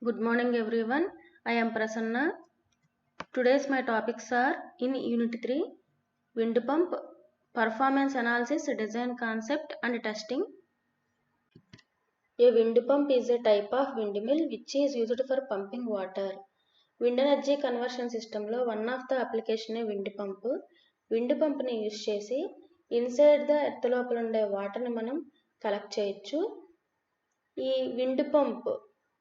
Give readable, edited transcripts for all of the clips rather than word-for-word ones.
Good morning everyone. I am Prasanna. Today's my topics are in Unit 3 Wind Pump, Performance Analysis, Design Concept and Testing. A wind pump is a type of windmill which is used for pumping water. Wind energy conversion system లో one of the application wind pump. Wind pump ని use చేసి inside the earth లోపల ఉండే water ని మనం collect చేయొచ్చు. ఈ wind pump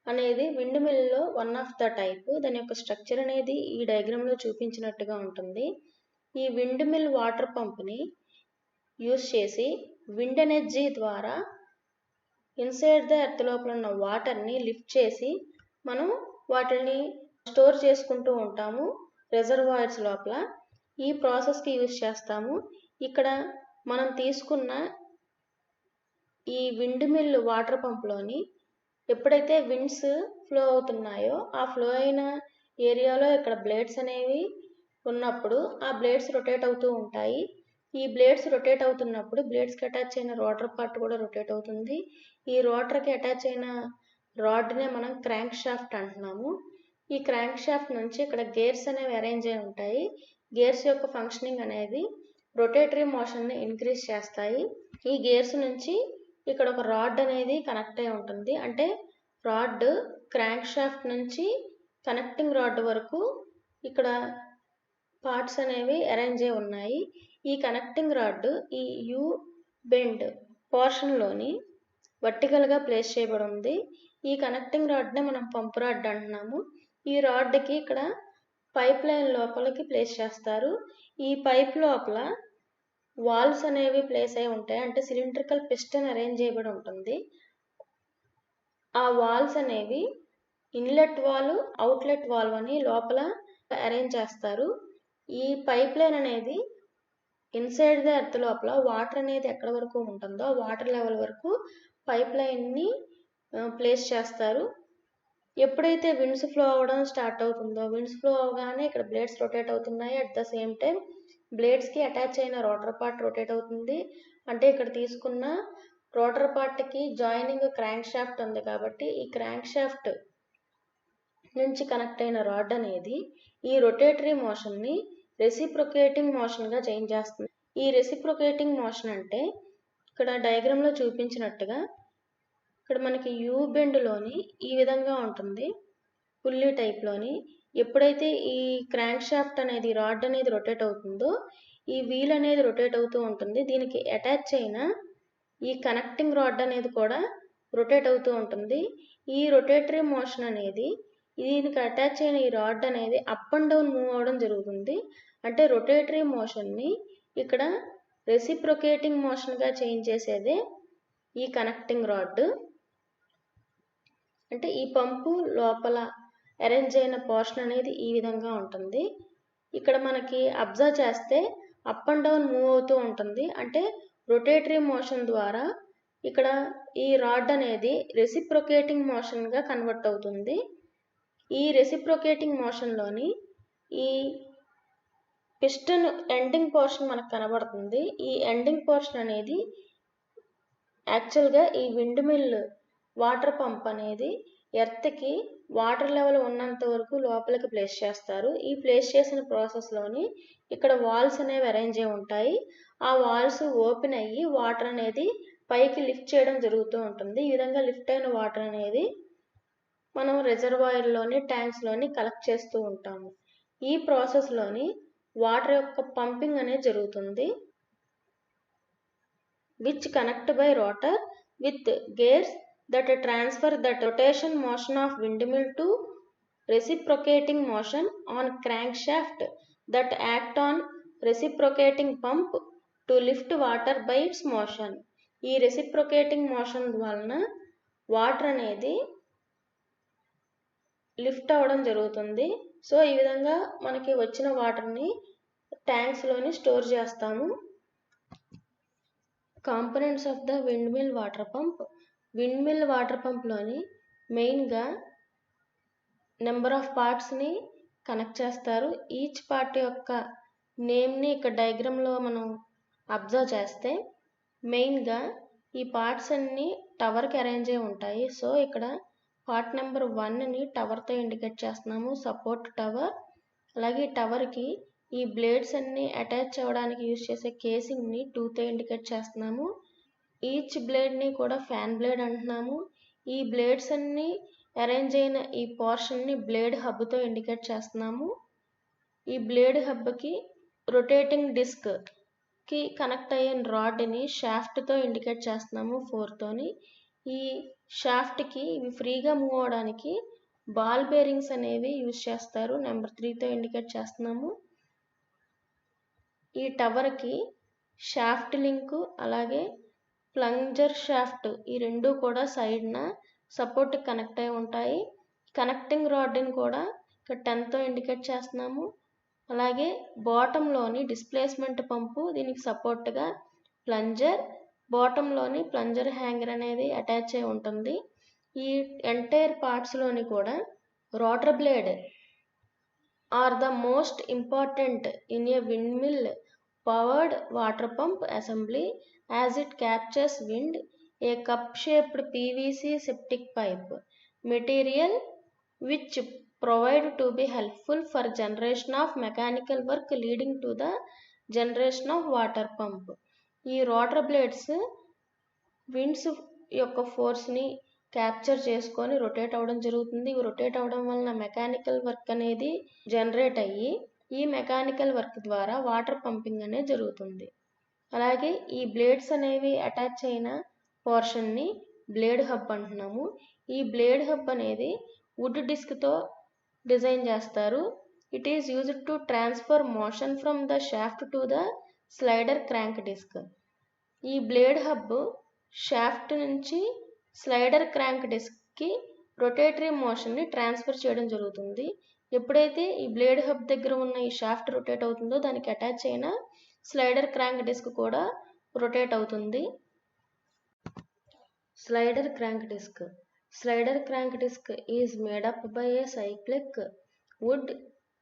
అనేది విండ్ మిల్ లో వన్ ఆఫ్ ద టైప్. దాని యొక్క స్ట్రక్చర్ అనేది ఈ డయాగ్రామ్ లో చూపించినట్టుగా ఉంటుంది. ఈ విండ్ మిల్ వాటర్ పంప్ ని యూజ్ చేసి విండ్ ఎనర్జీ ద్వారా ఇన్సైడ్ ద ఎర్త్ లోపల ఉన్న వాటర్ ని లిఫ్ట్ చేసి మనం వాటిని స్టోర్ చేసుకుంటూ ఉంటాము రిజర్వాయర్స్ లోపల. ఈ ప్రాసెస్ కి యూజ్ చేస్తాము. ఇక్కడ మనం తీసుకున్న ఈ విండ్ మిల్ వాటర్ పంప్ లోని ఎప్పుడైతే విండ్స్ ఫ్లో అవుతున్నాయో ఆ ఫ్లో అయిన ఏరియాలో ఇక్కడ బ్లేడ్స్ అనేవి ఉన్నప్పుడు ఆ బ్లేడ్స్ రొటేట్ అవుతూ ఉంటాయి. ఈ బ్లేడ్స్ రొటేట్ అవుతున్నప్పుడు బ్లేడ్స్కి అటాచ్ అయిన రోటర్ పార్ట్ కూడా రొటేట్ అవుతుంది. ఈ రోటర్కి అటాచ్ అయిన రాడ్నే మనం క్రాంక్ షాఫ్ట్ అంటున్నాము. ఈ క్రాంక్ షాఫ్ట్ నుంచి ఇక్కడ గేర్స్ అనేవి అరేంజ్ అయి ఉంటాయి. గేర్స్ యొక్క ఫంక్షనింగ్ అనేది రొటేటరీ మోషన్ని ఇంక్రీజ్ చేస్తాయి. ఈ గేర్స్ నుంచి ఇక్కడ ఒక రాడ్ అనేది కనెక్ట్ అయి ఉంటుంది. అంటే రాడ్ క్రాంక్ షాఫ్ట్ నుంచి కనెక్టింగ్ రాడ్ వరకు ఇక్కడ పార్ట్స్ అనేవి అరేంజ్ అయి ఉన్నాయి. ఈ కనెక్టింగ్ రాడ్ ఈ యూ బెండ్ పోర్షన్లోని వర్టికల్గా ప్లేస్ చేయబడి ఉంది. ఈ కనెక్టింగ్ రాడ్నే మనం పంప్ రాడ్ అంటున్నాము. ఈ రాడ్కి ఇక్కడ పైప్ లైన్ లోపలికి ప్లేస్ చేస్తారు. ఈ పైప్ లోపల వాల్వ్స్ అనేవి ప్లేస్ అయి ఉంటాయి. అంటే సిలిండ్రికల్ పిస్టన్ అరేంజ్ చేయబడి ఉంటుంది. ఆ వాల్వ్స్ అనేవి ఇన్లెట్ వాల్వ్, అవుట్లెట్ వాల్వ్ అని లోపల అరేంజ్ చేస్తారు. ఈ పైప్ లైన్ అనేది ఇన్సైడ్ ద ఎర్త్ లోపల వాటర్ అనేది ఎక్కడ వరకు ఉంటుందో వాటర్ లెవెల్ వరకు పైప్ లైన్ని ప్లేస్ చేస్తారు. ఎప్పుడైతే విండ్స్ ఫ్లో అవ్వడం స్టార్ట్ అవుతుందో విండ్స్ ఫ్లో అవగానే ఇక్కడ బ్లేడ్స్ రొటేట్ అవుతున్నాయి. అట్ ద సేమ్ టైం బ్లేడ్స్కి అటాచ్ అయిన రోటర్ పార్ట్ రొటేట్ అవుతుంది. అంటే ఇక్కడ తీసుకున్న రోటర్ పార్ట్కి జాయినింగ్ క్రాంక్ షాఫ్ట్ ఉంది కాబట్టి ఈ క్రాంక్ షాఫ్ట్ నుంచి కనెక్ట్ అయిన రాడ్ అనేది ఈ రొటేటరీ మోషన్ని రెసిప్రొకేటింగ్ మోషన్గా చేంజ్ చేస్తుంది. ఈ రెసిప్రొకేటింగ్ మోషన్ అంటే ఇక్కడ డయాగ్రామ్లో చూపించినట్టుగా ఇక్కడ మనకి యూ బెండ్లోని ఈ విధంగా ఉంటుంది. పుల్లీ టైప్లోని ఎప్పుడైతే ఈ క్రాంక్ షాఫ్ట్ అనేది రాడ్ అనేది రొటేట్ అవుతుందో ఈ వీల్ అనేది రొటేట్ అవుతూ ఉంటుంది. దీనికి అటాచ్ అయిన ఈ కనెక్టింగ్ రాడ్ అనేది కూడా రొటేట్ అవుతూ ఉంటుంది. ఈ రొటేటరీ మోషన్ అనేది దీనికి అటాచ్ అయిన ఈ రాడ్ అనేది అప్ అండ్ డౌన్ మూవ్ అవ్వడం జరుగుతుంది. అంటే రొటేటరీ మోషన్ని ఇక్కడ రెసిప్రొకేటింగ్ మోషన్గా చేంజ్ చేసేదే ఈ కనెక్టింగ్ రాడ్. అంటే ఈ పంపు లోపల అరేంజ్ అయిన పోర్షన్ అనేది ఈ విధంగా ఉంటుంది. ఇక్కడ మనకి అబ్జర్వ్ చేస్తే అప్ అండ్ డౌన్ మూవ్ అవుతూ ఉంటుంది. అంటే రొటేటరీ మోషన్ ద్వారా ఇక్కడ ఈ రాడ్ అనేది రెసిప్రొకేటింగ్ మోషన్గా కన్వర్ట్ అవుతుంది. ఈ రెసిప్రొకేటింగ్ మోషన్లోని ఈ పిస్టన్ ఎండింగ్ పోర్షన్ మనకు కనబడుతుంది. ఈ ఎండింగ్ పోర్షన్ అనేది యాక్చువల్గా ఈ విండ్ మిల్ వాటర్ పంప్ అనేది ఎర్త్కి వాటర్ లెవెల్ ఉన్నంత వరకు లోపలికి ప్లేస్ చేస్తారు. ఈ ప్లేస్ చేసిన ప్రాసెస్లోని ఇక్కడ వాల్స్ అనేవి అరేంజ్ అయి ఉంటాయి. ఆ వాల్స్ ఓపెన్ అయ్యి వాటర్ అనేది పైకి లిఫ్ట్ చేయడం జరుగుతూ ఉంటుంది. ఈ విధంగా లిఫ్ట్ అయిన వాటర్ అనేది మనం రిజర్వాయర్లోని ట్యాంక్స్లోని కలెక్ట్ చేస్తూ ఉంటాము. ఈ ప్రాసెస్లోని వాటర్ యొక్క పంపింగ్ అనేది జరుగుతుంది. which connect by rotor with gears that transfer the rotation motion of windmill to reciprocating motion on crankshaft that act on reciprocating pump to lift water by its motion. ఈ reciprocating motion వలన water అనేది lift అవ్వడం జరుగుతుంది. So ఈ విధంగా మనకి వచ్చిన వాటర్ని ట్యాంక్స్లోని స్టోర్ చేస్తాము. Components of the wind mill water pump. Wind mill water పంప్లోని మెయిన్గా నెంబర్ ఆఫ్ పార్ట్స్ని కనెక్ట్ చేస్తారు. ఈచ్ పార్ట్ యొక్క నేమ్ని ఇక్కడ డయాగ్రామ్లో మనం అబ్జర్వ్ చేస్తే మెయిన్గా ఈ పార్ట్స్ అన్నీ టవర్కి అరేంజ్ అయి ఉంటాయి. సో ఇక్కడ పార్ట్ నెంబర్ 1ని టవర్తో ఇండికేట్ చేస్తున్నాము, సపోర్ట్ టవర్. అలాగే టవర్కి ఈ బ్లేడ్స్ అన్ని అటాచ్ అవ్వడానికి యూజ్ చేసే కేసింగ్ని 2తో ఇండికేట్ చేస్తున్నాము. ఈచ్ బ్లేడ్ని కూడా ఫ్యాన్ బ్లేడ్ అంటున్నాము. ఈ బ్లేడ్స్ అన్ని అరేంజ్ అయిన ఈ పోర్షన్ని బ్లేడ్ హబ్తో ఇండికేట్ చేస్తున్నాము. ఈ బ్లేడ్ హబ్కి రొటేటింగ్ డిస్క్కి కనెక్ట్ అయిన రాడ్ని షాఫ్ట్తో ఇండికేట్ చేస్తున్నాము 4తోని. ఈ షాఫ్ట్కి ఇవి ఫ్రీగా మూవ్ అవడానికి బాల్ బేరింగ్స్ అనేవి యూజ్ చేస్తారు, నెంబర్ 3తో ఇండికేట్ చేస్తున్నాము. ఈ టవర్కి షాఫ్ట్ లింక్ అలాగే ప్లంజర్ షాఫ్ట్ ఈ రెండు కూడా సైడ్న సపోర్ట్ కనెక్ట్ అయి ఉంటాయి. కనెక్టింగ్ రాడ్ని కూడా ఇక్కడ 10తో ఇండికేట్ చేస్తున్నాము. అలాగే బాటంలోని డిస్ప్లేస్మెంట్ పంపు దీనికి సపోర్ట్గా ప్లంజర్, బాటంలోని ప్లంజర్ హ్యాంగర్ అనేది అటాచ్ అయి ఉంటుంది. ఈ ఎంటైర్ పార్ట్స్లోని కూడా rotor blade are the most important in a wind mill powered water pump assembly as it captures wind. A cup-shaped PVC septic pipe material which provide to be helpful for generation of mechanical work leading to the generation of water pump. ఈ rotor blades winds యొక్క ఫోర్స్ని capture చేసుకొని rotate అవ్వడం జరుగుతుంది. ఇవి rotate అవ్వడం వలన mechanical work అనేది generate అయ్యి ఈ మెకానికల్ వర్క్ ద్వారా వాటర్ పంపింగ్ అనేది జరుగుతుంది. అలాగే ఈ బ్లేడ్స్ అనేవి అటాచ్ అయిన పోర్షన్ని బ్లేడ్ హబ్ అంటున్నాము. ఈ బ్లేడ్ హబ్ అనేది వుడ్ డిస్క్తో డిజైన్ చేస్తారు. It is used to transfer motion from the shaft to the slider crank disc. ఈ బ్లేడ్ హబ్ షాఫ్ట్ నుంచి స్లైడర్ క్రాంక్ డిస్క్కి రొటేటరీ మోషన్ని ట్రాన్స్ఫర్ చేయడం జరుగుతుంది. ఎప్పుడైతే ఈ బ్లేడ్ హబ్ దగ్గర ఉన్న ఈ షాఫ్ట్ రొటేట్ అవుతుందో దానికి అటాచ్ అయిన స్లైడర్ క్రాంక్ డిస్క్ కూడా రొటేట్ అవుతుంది. Slider crank disc. Slider crank disc is made up by a cyclic wood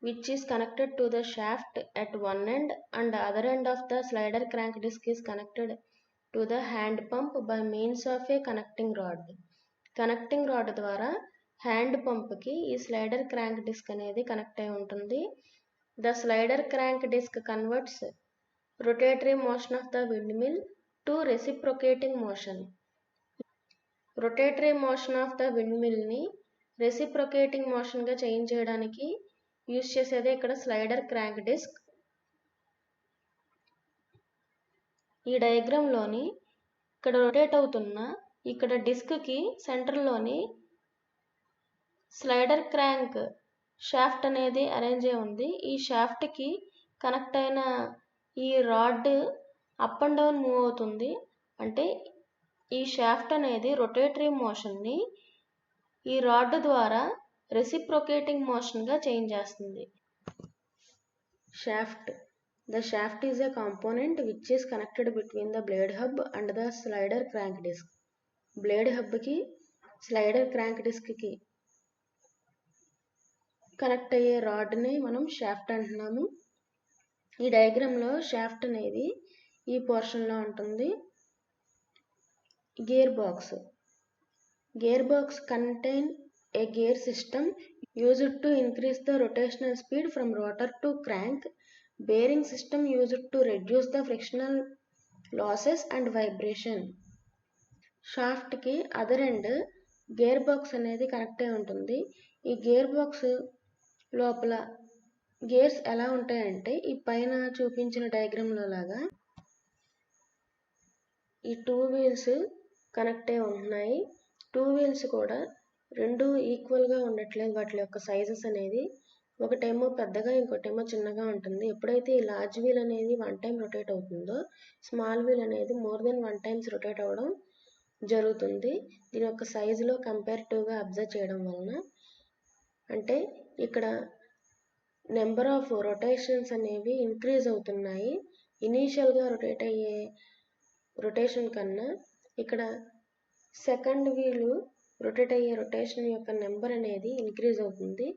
which is connected to the shaft at one end and the other end of the slider crank disc is connected to the hand pump by means of a connecting rod. Connecting rod ద్వారా hand పంప్కి ఈ slider crank disc అనేది connect అయి ఉంటుంది. The slider crank disc converts rotatory motion of the windmill to reciprocating motion. Rotatory motion of the విండ్మిల్ని reciprocating మోషన్గా change చేయడానికి use చేసేదే ఇక్కడ స్లైడర్ క్రాంక్ డిస్క్. ఈ డయాగ్రామ్లోని ఇక్కడ రొటేట్ అవుతున్న ఇక్కడ డిస్క్కి సెంటర్లోని స్లైడర్ క్రాంక్ షాఫ్ట్ అనేది అరేంజ్ అయి ఉంది. ఈ షాఫ్ట్కి కనెక్ట్ అయిన ఈ rod up and down move అవుతుంది. అంటే ఈ షాఫ్ట్ అనేది రొటేటరీ మోషన్ని ఈ రాడ్ ద్వారా రెసిప్రొకేటింగ్ మోషన్గా చేంజ్ చేస్తుంది. Shaft. The shaft is a component which is connected between the blade hub and the slider crank disc. Blade హబ్కి స్లైడర్ క్రాంక్ డిస్క్కి కనెక్ట్ అయ్యే రాడ్ని మనం షాఫ్ట్ అంటున్నాము. ఈ డయాగ్రామ్లో షాఫ్ట్ అనేది ఈ పోర్షన్లో ఉంటుంది. Gear box. Gear box contain a gear system used to increase the rotational speed from rotor to crank. Bearing system used to reduce the frictional losses and vibration. షాఫ్ట్కి అదర్ ఎండ్ గేర్ బాక్స్ అనేది connect అయి ఉంటుంది. ఈ gear box లోపల gears ఎలా ఉంటాయంటే ఈ పైన చూపించిన డయాగ్రామ్లో లాగా ఈ 2 వీల్స్ కనెక్ట్ అయి ఉంటున్నాయి. 2 వీల్స్ కూడా రెండు ఈక్వల్గా ఉండట్లేదు. వాటి యొక్క సైజెస్ అనేది ఒకటేమో పెద్దగా ఇంకోటేమో చిన్నగా ఉంటుంది. ఎప్పుడైతే ఈ లార్జ్ వీల్ అనేది 1 టైం రొటేట్ అవుతుందో స్మాల్ వీల్ అనేది మోర్ దెన్ 1 టైమ్స్ రొటేట్ అవ్వడం జరుగుతుంది. దీని యొక్క సైజులో కంపారిటివ్గా అబ్జర్వ్ చేయడం వలన అంటే ఇక్కడ నెంబర్ ఆఫ్ రొటేషన్స్ అనేవి ఇంక్రీజ్ అవుతున్నాయి. ఇనీషియల్గా రొటేట్ అయ్యే రొటేషన్ కన్నా ఇక్కడ సెకండ్ వీలు రొటేట్ అయ్యే రొటేషన్ యొక్క నెంబర్ అనేది ఇంక్రీజ్ అవుతుంది.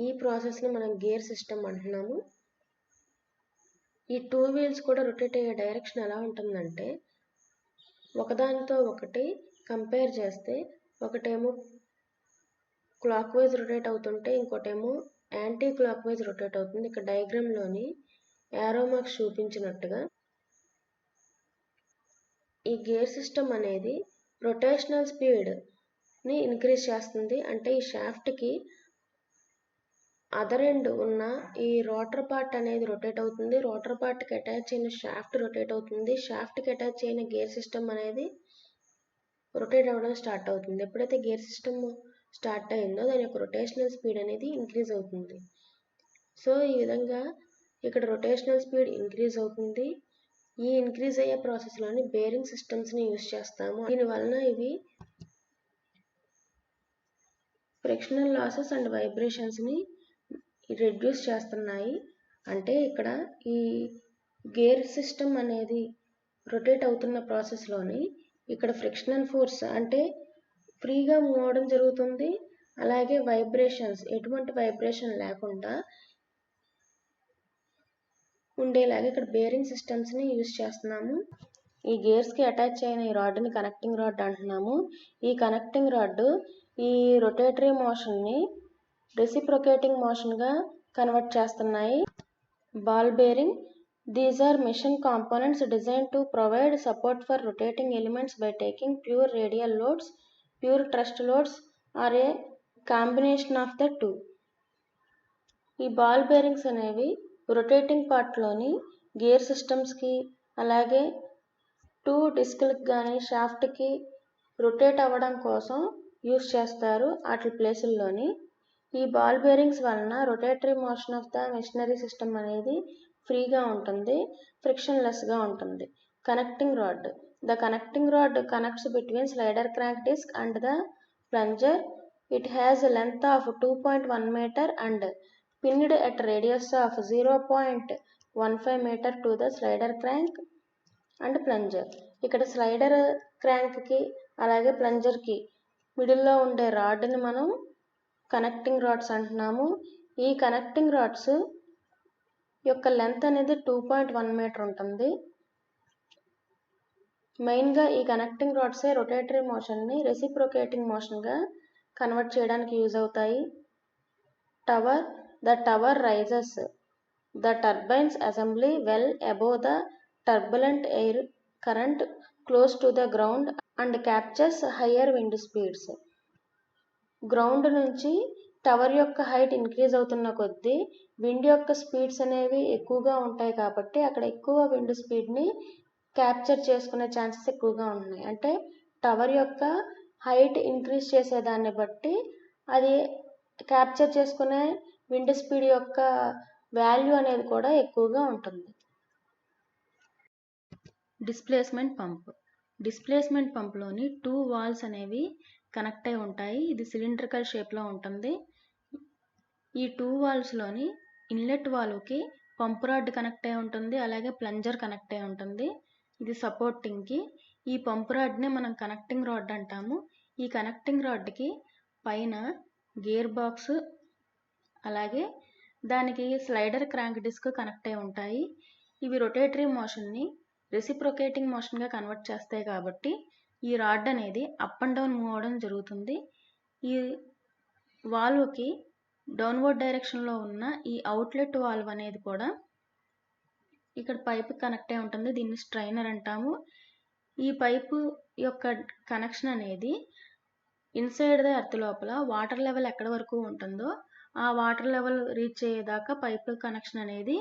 ఈ ప్రాసెస్ని మనం గేర్ సిస్టమ్ అంటున్నాము. ఈ 2 వీల్స్ కూడా రొటేట్ అయ్యే డైరెక్షన్ ఎలా ఉంటుందంటే ఒకదానితో ఒకటి కంపేర్ చేస్తే ఒకటేమో క్లాక్ వైజ్ రొటేట్ అవుతుంటే ఇంకోటేమో యాంటీ క్లాక్ వైజ్ రొటేట్ అవుతుంది. ఇక్కడ డయాగ్రామ్లోని యారో మార్క్స్ చూపించినట్టుగా ఈ గేర్ సిస్టమ్ అనేది రొటేషనల్ స్పీడ్ని ఇంక్రీజ్ చేస్తుంది. అంటే ఈ షాఫ్ట్కి అదర్ ఎండ్ ఉన్న ఈ రోటర్ పార్ట్ అనేది రొటేట్ అవుతుంది. రోటర్ పార్ట్కి అటాచ్ అయిన షాఫ్ట్ రొటేట్ అవుతుంది. షాఫ్ట్కి అటాచ్ అయిన గేర్ సిస్టమ్ అనేది రొటేట్ అవ్వడం స్టార్ట్ అవుతుంది. ఎప్పుడైతే గేర్ సిస్టమ్ స్టార్ట్ అయిందో దాని యొక్క రొటేషనల్ స్పీడ్ అనేది ఇంక్రీజ్ అవుతుంది. సో ఈ విధంగా ఇక్కడ రొటేషనల్ స్పీడ్ ఇంక్రీజ్ అవుతుంది. ఈ ఇంక్రీజ్ అయ్యే ప్రాసెస్లోని బేరింగ్ సిస్టమ్స్ని యూజ్ చేస్తాము. దీనివలన ఇవి ఫ్రిక్షనల్ లాసెస్ అండ్ వైబ్రేషన్స్ని రెడ్యూస్ చేస్తున్నాయి. అంటే ఇక్కడ ఈ గేర్ సిస్టమ్ అనేది రొటేట్ అవుతున్న ప్రాసెస్లోని ఇక్కడ ఫ్రిక్షనల్ ఫోర్స్ అంటే ఫ్రీగా మూవ్ అవడం జరుగుతుంది. అలాగే వైబ్రేషన్స్ ఎటువంటి వైబ్రేషన్ లేకుండా ఉండేలాగా ఇక్కడ బేరింగ్ సిస్టమ్స్ని యూజ్ చేస్తున్నాము. ఈ గేర్స్కి అటాచ్ అయిన ఈ రాడ్ని కనెక్టింగ్ రాడ్ అంటున్నాము. ఈ కనెక్టింగ్ రాడ్ ఈ రొటేటరీ మోషన్ని రెసిప్రొకేటింగ్ మోషన్గా కన్వర్ట్ చేస్తున్నాయి. Ball bearing these are machine components design to provide support for rotating elements by taking pure radial loads, pure thrust loads or a combination of the two. ఈ ball bearings అనేవి rotating పార్ట్లోని gear సిస్టమ్స్కి అలాగే two డిస్క్లకు కానీ షాఫ్ట్కి rotate అవ్వడం కోసం use చేస్తారు. వాటి ప్లేసుల్లోని ఈ బాల్ బేరింగ్స్ వలన rotatory motion of the machinery system అనేది ఫ్రీగా ఉంటుంది, ఫ్రిక్షన్లెస్గా ఉంటుంది. Connecting rod the connecting rod connects between slider crank disc and the plunger. It has a length of 2.1 meter and pinned at radius of 0.15 meter to the slider crank and plunger. ఇక్కడ slider క్రాంక్కి అలాగే ప్లంజర్కి మిడిల్లో ఉండే రాడ్ని మనం connecting rods అంటున్నాము. ఈ connecting rods యొక్క length అనేది 2.1 metre ఉంటుంది. మెయిన్గా ఈ కనెక్టింగ్ రాడ్సే రొటేటరీ మోషన్ని రెసిప్రొకేటింగ్ మోషన్గా కన్వర్ట్ చేయడానికి యూజ్ అవుతాయి. Tower the tower rises the turbines assembly well above the turbulent air current close to the ground and captures higher wind speeds. Ground నుంచి టవర్ యొక్క హైట్ ఇంక్రీజ్ అవుతున్న కొద్దీ wind యొక్క speeds అనేవి ఎక్కువగా ఉంటాయి కాబట్టి అక్కడ ఎక్కువ విండ్ స్పీడ్ని క్యాప్చర్ చేసుకునే ఛాన్సెస్ ఎక్కువగా ఉన్నాయి. అంటే టవర్ యొక్క హైట్ ఇంక్రీజ్ చేసేదాన్ని బట్టి అది క్యాప్చర్ చేసుకునే విండ్ స్పీడ్ యొక్క వాల్యూ అనేది కూడా ఎక్కువగా ఉంటుంది. డిస్ప్లేస్మెంట్ పంప్ డిస్ప్లేస్మెంట్ పంప్లోని 2 వాల్వ్స్ అనేవి కనెక్ట్ అయి ఉంటాయి. ఇది సిలిండ్రికల్ షేప్లో ఉంటుంది. ఈ 2 వాల్వ్స్లోని ఇన్లెట్ వాల్వ్కి పంప్ రాడ్ కనెక్ట్ అయి ఉంటుంది, అలాగే ప్లంజర్ కనెక్ట్ అయి ఉంటుంది. ఇది సపోర్టింగ్కి. ఈ పంప్ రాడ్నే మనం కనెక్టింగ్ రాడ్ అంటాము. ఈ కనెక్టింగ్ రాడ్కి పైన గేర్ బాక్స్ అలాగే దానికి స్లైడర్ క్రాంక్ డిస్క్ కనెక్ట్ అయి ఉంటాయి. ఇవి రొటేటరీ మోషన్ని రెసిప్రొకేటింగ్ మోషన్గా కన్వర్ట్ చేస్తాయి కాబట్టి ఈ రాడ్ అనేది అప్ అండ్ డౌన్ మూవ్ అవడం జరుగుతుంది. ఈ వాల్వ్కి డౌన్వర్డ్ డైరెక్షన్లో ఉన్న ఈ అవుట్లెట్ వాల్వ్ అనేది కూడా ఇక్కడ పైపు కనెక్ట్ అయి ఉంటుంది. దీన్ని స్ట్రైనర్ అంటాము. ఈ పైపు యొక్క కనెక్షన్ అనేది ఇన్సైడ్ ద ఎర్త్ లోపల వాటర్ లెవెల్ ఎక్కడ వరకు ఉంటుందో ఆ వాటర్ లెవెల్ రీచ్ అయ్యేదాకా పైపు కనెక్షన్ అనేది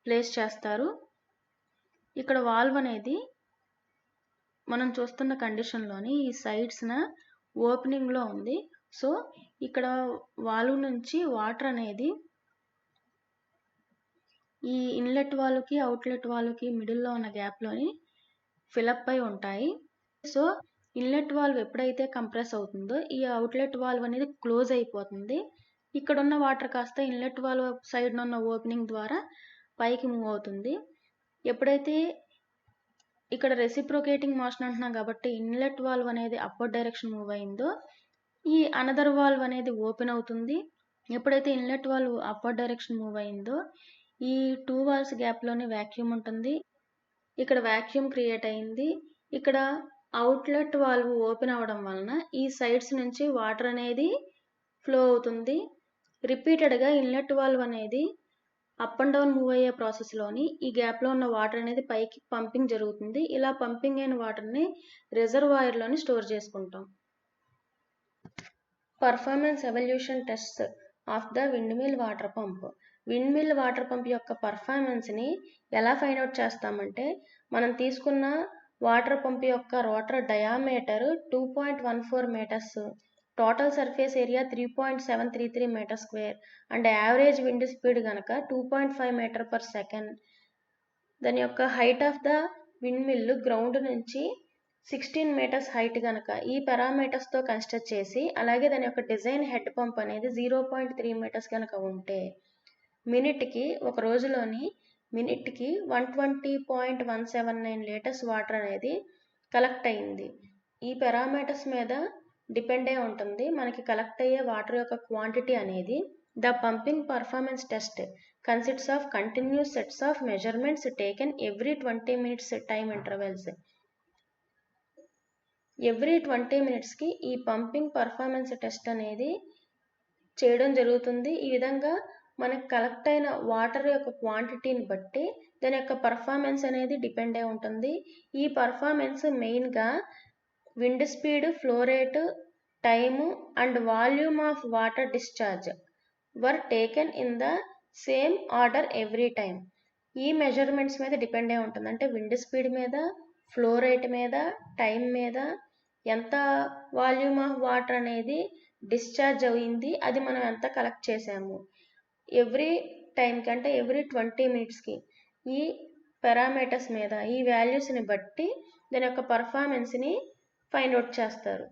ప్లేస్ చేస్తారు. ఇక్కడ వాల్వ్ అనేది మనం చూస్తున్న కండిషన్లోని ఈ సైడ్స్న ఓపెనింగ్లో ఉంది. సో ఇక్కడ వాల్వ్ నుంచి వాటర్ అనేది ఈ ఇన్లెట్ వాల్వ్కి అవుట్లెట్ వాల్వ్కి మిడిల్లో ఉన్న గ్యాప్లోని ఫిలప్ అయి ఉంటాయి. సో ఇన్లెట్ వాల్వ్ ఎప్పుడైతే కంప్రెస్ అవుతుందో ఈ అవుట్లెట్ వాల్వ్ అనేది క్లోజ్ అయిపోతుంది. ఇక్కడ ఉన్న వాటర్ కాస్త ఇన్లెట్ వాల్వ్ సైడ్న ఉన్న ఓపెనింగ్ ద్వారా పైకి మూవ్ అవుతుంది. ఎప్పుడైతే ఇక్కడ రెసిప్రొకేటింగ్ మోషన్ అంటున్నాం కాబట్టి ఇన్లెట్ వాల్వ్ అనేది అప్వర్డ్ డైరెక్షన్ మూవ్ అయిందో ఈ అనదర్ వాల్వ్ అనేది ఓపెన్ అవుతుంది. ఎప్పుడైతే inlet valve upward direction move అయిందో ఈ 2 వాల్వ్స్ గ్యాప్లోనే వ్యాక్యూమ్ ఉంటుంది. ఇక్కడ వ్యాక్యూమ్ క్రియేట్ అయింది. ఇక్కడ అవుట్లెట్ వాల్వ్ ఓపెన్ అవ్వడం వలన ఈ సైడ్స్ నుంచి వాటర్ అనేది ఫ్లో అవుతుంది. రిపీటెడ్గా ఇన్లెట్ వాల్వ్ అనేది అప్ అండ్ డౌన్ మూవ్ అయ్యే ప్రాసెస్లోని ఈ గ్యాప్లో ఉన్న వాటర్ అనేది పైకి పంపింగ్ జరుగుతుంది. ఇలా పంపింగ్ అయిన వాటర్ని రిజర్వాయర్లోని స్టోర్ చేసుకుంటాం. Performance evaluation test of the wind mill water pump. Wind mill water pump యొక్క పర్ఫార్మెన్స్ని ఎలా ఫైండ్ అవుట్ చేస్తామంటే, మనం తీసుకున్న వాటర్ పంప్ యొక్క rotor diameter 2.14 metres, total surface area 3.733 metre square and average wind speed కనుక 2.5 మీటర్ పర్ సెకండ్. దాని యొక్క height of the wind mill ground నుంచి 16 మీటర్స్ హైట్ కనుక ఈ పారామీటర్స్తో కన్స్ట్రక్ట్ చేసి, అలాగే దాని యొక్క డిజైన్ హెడ్ పంప్ అనేది 0.3 మీటర్స్ కనుక ఉంటే ఒక రోజులోని మినిట్కి 120.179 లీటర్స్ వాటర్ అనేది కలెక్ట్ అయింది. ఈ పారామీటర్స్ మీద డిపెండ్ అయి ఉంటుంది మనకి కలెక్ట్ అయ్యే వాటర్ యొక్క క్వాంటిటీ అనేది. The pumping performance test consists of continuous sets of measurements taken every 20 minutes time intervals. Every 20 minutesకి ఈ పంపింగ్ పర్ఫార్మెన్స్ టెస్ట్ అనేది చేయడం జరుగుతుంది. ఈ విధంగా మనకు కలెక్ట్ అయిన వాటర్ యొక్క క్వాంటిటీని బట్టి దాని యొక్క పర్ఫార్మెన్స్ అనేది డిపెండ్ అయి ఉంటుంది. ఈ పర్ఫార్మెన్స్ మెయిన్గా wind speed, flow rate, time and volume of water discharge were taken in the same order every time. ఈ మెజర్మెంట్స్ మీద డిపెండ్ అయి ఉంటుంది. అంటే విండ్ స్పీడ్ మీద, ఫ్లో రేట్ మీద, టైం మీద, ఎంత వాల్యూమ్ ఆఫ్ వాటర్ అనేది డిశ్చార్జ్ అయింది, అది మనం ఎంత కలెక్ట్ చేసాము. ఎవ్రీ టైంకి అంటే ఎవ్రీ 20 minutesకి ఈ పారామీటర్స్ మీద ఈ వాల్యూస్ని బట్టి దాని యొక్క పర్ఫార్మెన్స్ని ఫైండ్ అవుట్ చేస్తారు.